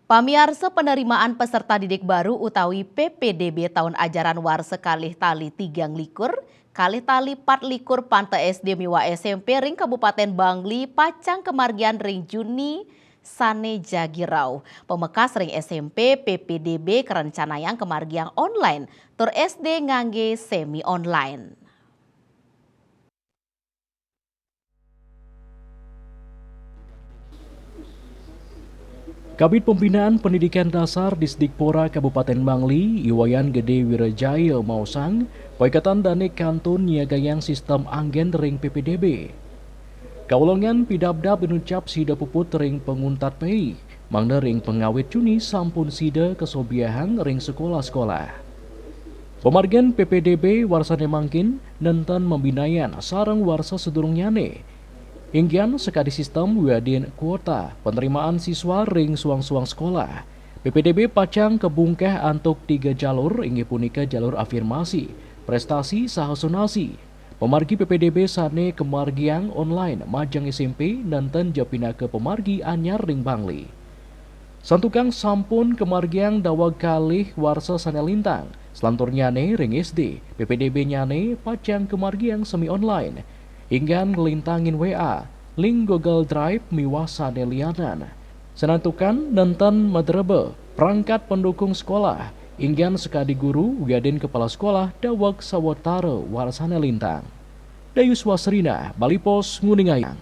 Pamiarsa penerimaan peserta didik baru utawi PPDB tahun ajaran war sekalih tali 3 likur, kalih tali 4 likur Pante SD miwa SMP ring Kabupaten Bangli pacang kemargian ring Juni Sane Jagirau. Pemekas ring SMP PPDB kerencanayang kemargian online, tur SD ngangge semi online. Kabid Pembinaan Pendidikan Dasar Disdikpora Kabupaten Bangli, Iwayan Gede Wirajaya Mausang, Paikatan Danik Kantun Niagayang Sistem Anggen ring PPDB. Kaulongan pidabdab benucap sida puput ring penguntat Mei, mangda ring pengawit Juni sampun sida kesobiahan ring sekolah-sekolah. Pemargian PPDB warsane mangkin nenten membinayan sarang warsa sedurung nyane. Inggian sekali sistem wadin kuota penerimaan siswa ring suang-suang sekolah. PPDB pacang kebungkah antuk 3 jalur inggih punika jalur afirmasi, prestasi saha sonasi. Pemargi PPDB sane kemargian online majang SMP nanten japina ke pemargi anyar ring Bangli. Santukang sampun kemargian dawag kalih warsa sane lintang. Selantur nyane ring SD, PPDB nyane pacang kemargian semi online. Inggan ngelintangin WA, link Google Drive miwasa delianan. Senantukan nenten madrebe, perangkat pendukung sekolah, inggan sekadi guru, gadin kepala sekolah, dawag sawatara warsana lintang. Dayus Wasrina, Bali Pos, Nguningayang.